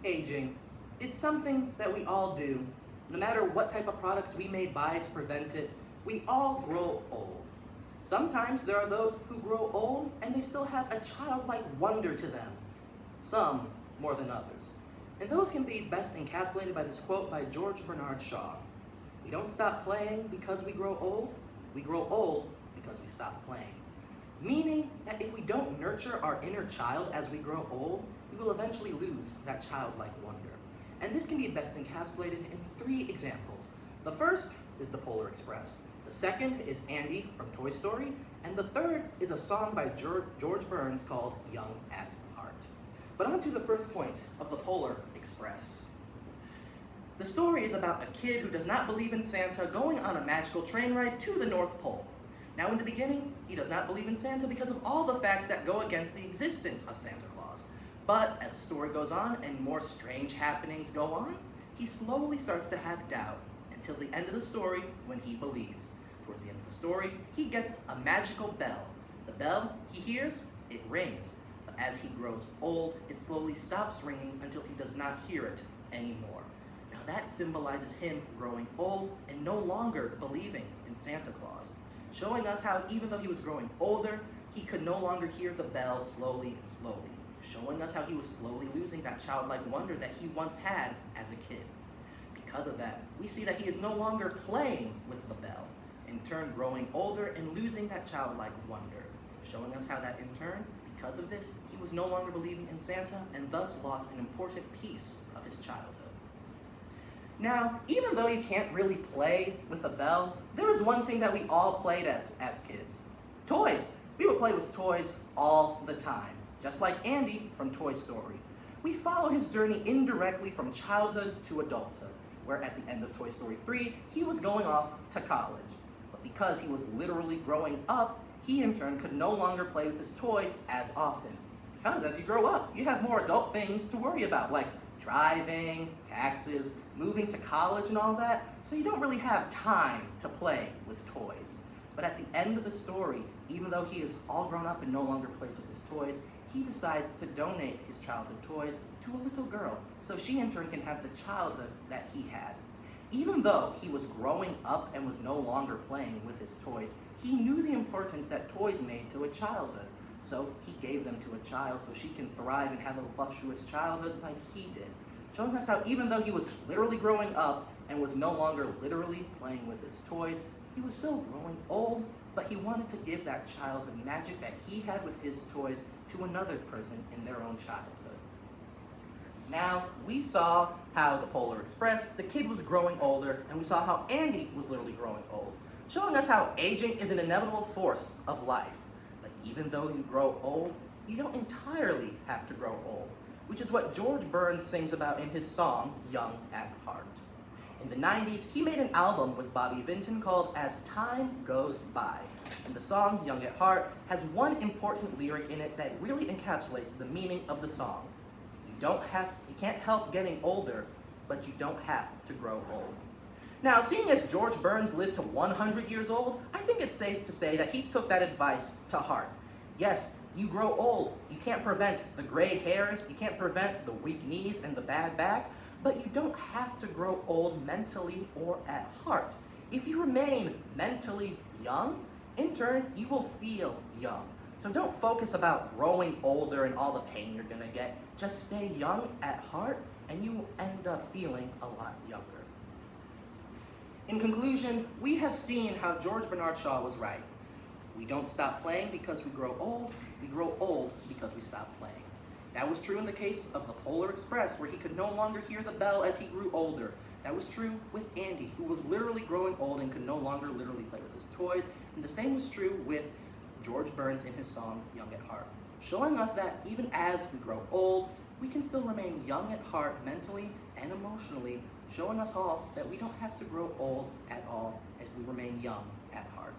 Aging. It's something that we all do. No matter what type of products we may buy to prevent it, we all grow old. Sometimes there are those who grow old and they still have a childlike wonder to them. Some more than others. And those can be best encapsulated by this quote by George Bernard Shaw. We don't stop playing because we grow old. We grow old because we stop playing. Meaning that if we don't nurture our inner child as we grow old, we will eventually lose that childlike wonder. And this can be best encapsulated in 3 examples. The first is the Polar Express. The second is Andy from Toy Story. And the third is a song by George Burns called Young at Heart. But on to the first point of the Polar Express. The story is about a kid who does not believe in Santa going on a magical train ride to the North Pole. Now in the beginning, he does not believe in Santa because of all the facts that go against the existence of Santa Claus. But as the story goes on and more strange happenings go on, he slowly starts to have doubt until the end of the story when he believes. Towards the end of the story, he gets a magical bell. The bell he hears, it rings. But as he grows old, it slowly stops ringing until he does not hear it anymore. Now that symbolizes him growing old and no longer believing in Santa Claus, showing us how even though he was growing older, he could no longer hear the bell slowly and slowly, showing us how he was slowly losing that childlike wonder that he once had as a kid. Because of that, we see that he is no longer playing with the bell, in turn growing older and losing that childlike wonder, showing us how that in turn, because of this, he was no longer believing in Santa and thus lost an important piece of his childhood. Now, even though you can't really play with a bell, there is one thing that we all played as kids. Toys. We would play with toys all the time, just like Andy from Toy Story. We follow his journey indirectly from childhood to adulthood, where at the end of Toy Story 3, he was going off to college. But because he was literally growing up, he in turn could no longer play with his toys as often. Because as you grow up, you have more adult things to worry about, like driving, taxes, moving to college and all that, so you don't really have time to play with toys. But at the end of the story, even though he is all grown up and no longer plays with his toys, he decides to donate his childhood toys to a little girl, so she in turn can have the childhood that he had. Even though he was growing up and was no longer playing with his toys, he knew the importance that toys made to a childhood. So he gave them to a child so she can thrive and have a voluptuous childhood like he did, showing us how even though he was literally growing up and was no longer literally playing with his toys, he was still growing old, but he wanted to give that childhood magic that he had with his toys to another person in their own childhood. Now, we saw how the Polar Express, the kid was growing older, and we saw how Andy was literally growing old, showing us how aging is an inevitable force of life. But even though you grow old, you don't entirely have to grow old, which is what George Burns sings about in his song, Young at Heart. In the 90s, he made an album with Bobby Vinton called As Time Goes By. And the song, Young at Heart, has one important lyric in it that really encapsulates the meaning of the song. You can't help getting older, but you don't have to grow old. Now, seeing as George Burns lived to 100 years old, I think it's safe to say that he took that advice to heart. Yes, you grow old. You can't prevent the gray hairs, you can't prevent the weak knees and the bad back, but you don't have to grow old mentally or at heart. If you remain mentally young, in turn, you will feel young. So don't focus about growing older and all the pain you're gonna get. Just stay young at heart and you will end up feeling a lot younger. In conclusion, we have seen how George Bernard Shaw was right. We don't stop playing because we grow old because we stop playing. That was true in the case of the Polar Express, where he could no longer hear the bell as he grew older. That was true with Andy, who was literally growing old and could no longer literally play with his toys. And the same was true with George Burns in his song, Young at Heart, showing us that even as we grow old, we can still remain young at heart mentally and emotionally, showing us all that we don't have to grow old at all as we remain young at heart.